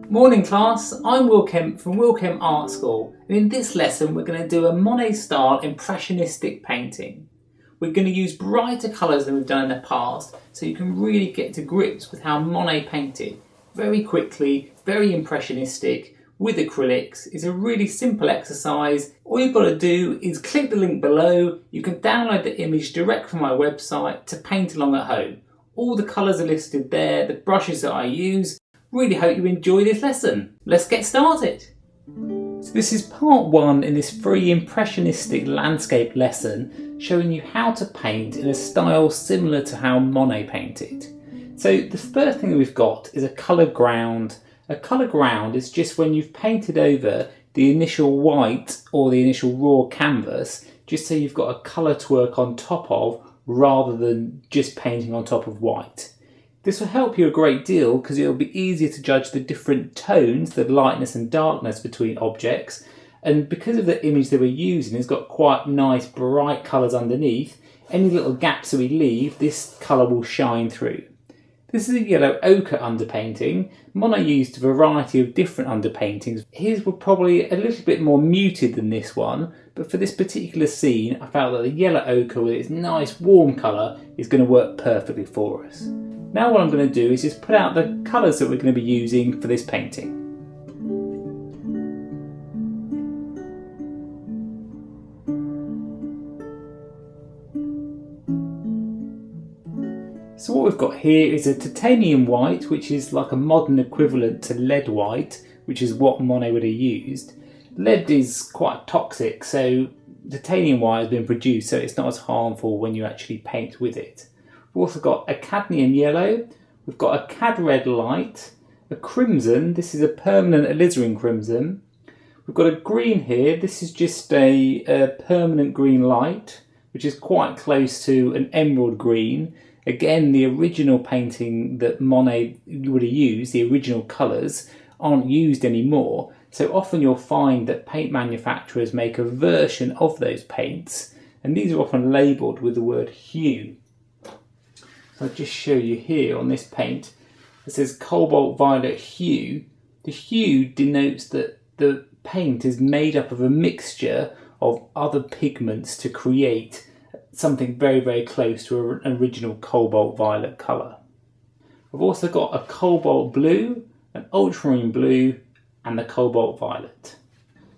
Morning class, I'm Will Kemp from Will Kemp Art School, and in this lesson we're going to do a Monet style impressionistic painting. We're going to use brighter colours than we've done in the past so you can really get to grips with how Monet painted. Very quickly, very impressionistic, with acrylics. It's a really simple exercise. All you've got to do is click the link below. You can download the image direct from my website to paint along at home. All the colours are listed there, the brushes that I use. Really hope you enjoy this lesson. Let's get started. So this is part one in this very impressionistic landscape lesson showing you how to paint in a style similar to how Monet painted. So the first thing that we've got is a colour ground. A colour ground is just when you've painted over the initial white or the initial raw canvas, just so you've got a colour to work on top of rather than just painting on top of white. This will help you a great deal because it'll be easier to judge the different tones, the lightness and darkness between objects. And because of the image that we're using, it's got quite nice bright colours underneath. Any little gaps that we leave, this colour will shine through. This is a yellow ochre underpainting. Monet used a variety of different underpaintings. His were probably a little bit more muted than this one, but for this particular scene, I felt that the yellow ochre with its nice warm colour is going to work perfectly for us. Now what I'm going to do is just put out the colours that we're going to be using for this painting. So what we've got here is a titanium white, which is like a modern equivalent to lead white, which is what Monet would have used. Lead is quite toxic, so titanium white has been produced so it's not as harmful when you actually paint with it. We've also got a cadmium yellow, we've got a cad red light, a crimson, this is a permanent alizarin crimson. We've got a green here, this is just a permanent green light, which is quite close to an emerald green. Again, the original painting that Monet would have used, the original colours, aren't used anymore. So often you'll find that paint manufacturers make a version of those paints, and these are often labelled with the word hue. I'll just show you here on this paint. It says cobalt violet hue. The hue denotes that the paint is made up of a mixture of other pigments to create something very, very close to an original cobalt violet colour. I've also got a cobalt blue, an ultramarine blue, and the cobalt violet.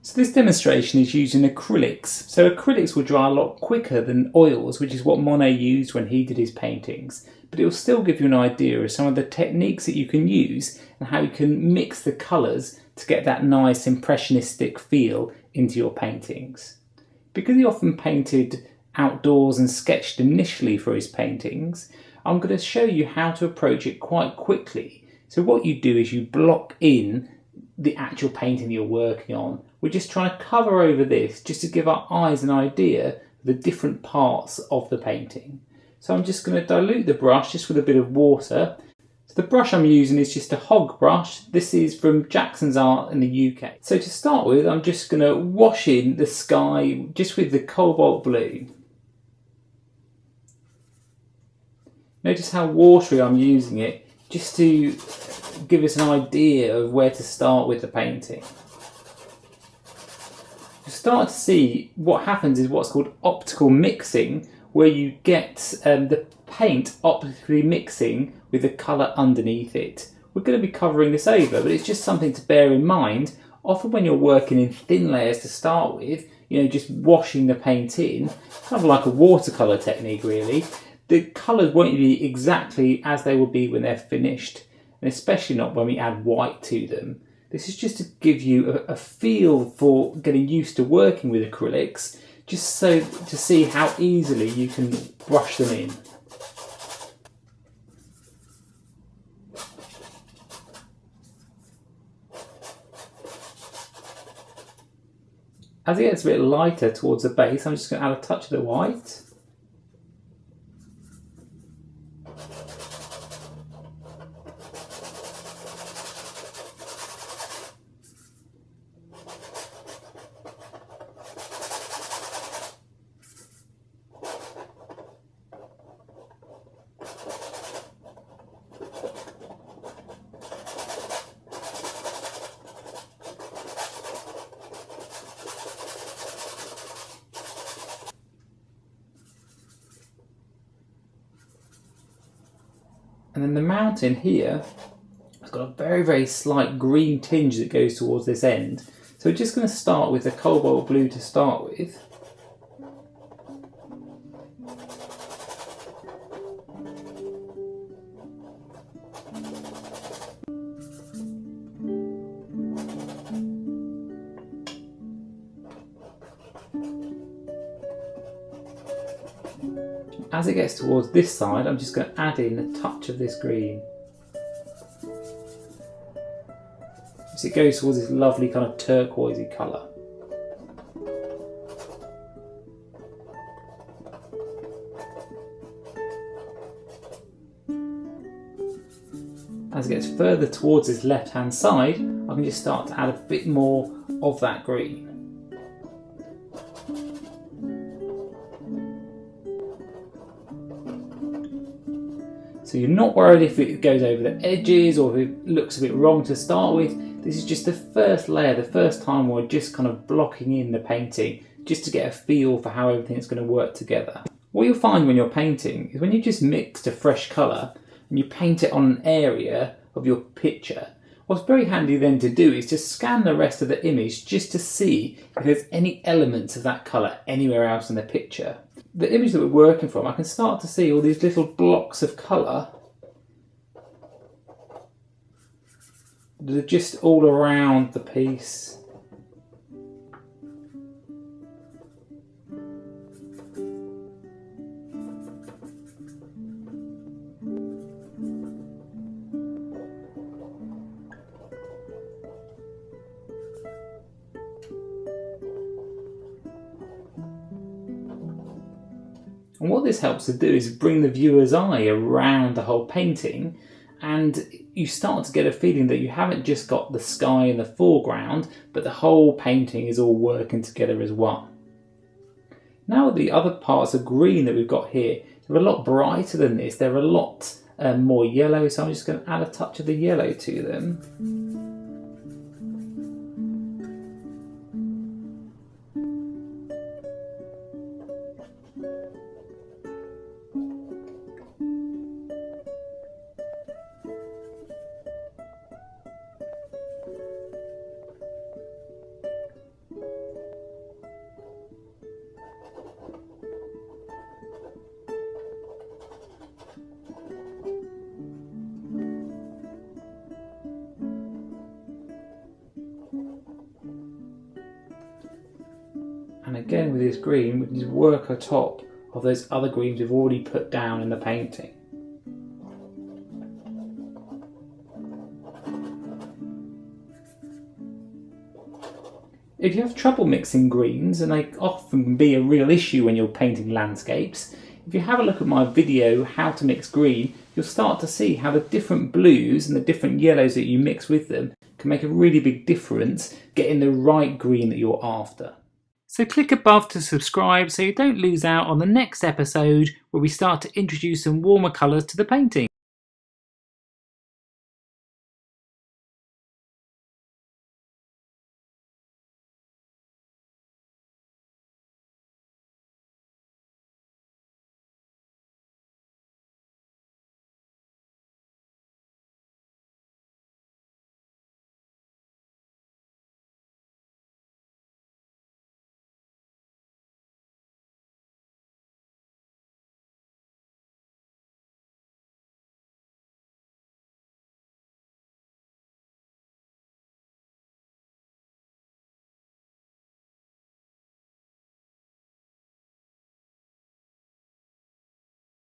So this demonstration is using acrylics. So acrylics will dry a lot quicker than oils, which is what Monet used when he did his paintings. But it will still give you an idea of some of the techniques that you can use and how you can mix the colours to get that nice impressionistic feel into your paintings. Because he often painted outdoors and sketched initially for his paintings, I'm going to show you how to approach it quite quickly. So what you do is you block in the actual painting you're working on. We're just trying to cover over this just to give our eyes an idea of the different parts of the painting. So I'm just going to dilute the brush just with a bit of water. So the brush I'm using is just a hog brush. This is from Jackson's Art in the UK. So to start with, I'm just going to wash in the sky just with the cobalt blue. Notice how watery I'm using it, just to give us an idea of where to start with the painting. You start to see what happens is what's called optical mixing, where you get the paint optically mixing with the colour underneath it. We're going to be covering this over, but it's just something to bear in mind. Often when you're working in thin layers to start with, just washing the paint in, kind of like a watercolour technique really, the colours won't be exactly as they will be when they're finished, and especially not when we add white to them. This is just to give you a feel for getting used to working with acrylics, just so to see how easily you can brush them in. As it gets a bit lighter towards the base, I'm just going to add a touch of the white. And then the mountain here has got a very, very slight green tinge that goes towards this end. So we're just going to start with the cobalt blue to start with. As it gets towards this side, I'm just going to add in a touch of this green. So it goes towards this lovely kind of turquoisey colour. As it gets further towards this left-hand side, I can just start to add a bit more of that green. So you're not worried if it goes over the edges or if it looks a bit wrong to start with. This is just the first layer, the first time we're just kind of blocking in the painting, just to get a feel for how everything's going to work together. What you'll find when you're painting is when you just mix a fresh colour and you paint it on an area of your picture, what's very handy then to do is to scan the rest of the image just to see if there's any elements of that colour anywhere else in the picture. The image that we're working from, I can start to see all these little blocks of colour that are just all around the piece. And what this helps to do is bring the viewer's eye around the whole painting, and you start to get a feeling that you haven't just got the sky in the foreground, but the whole painting is all working together as one. Now the other parts of green that we've got here, they're a lot brighter than this, they're a lot more yellow, so I'm just going to add a touch of the yellow to them. And again with this green, we can just work on top of those other greens we've already put down in the painting. If you have trouble mixing greens, and they often can be a real issue when you're painting landscapes, if you have a look at my video, How to Mix Green, you'll start to see how the different blues and the different yellows that you mix with them can make a really big difference getting the right green that you're after. So click above to subscribe so you don't lose out on the next episode where we start to introduce some warmer colours to the painting.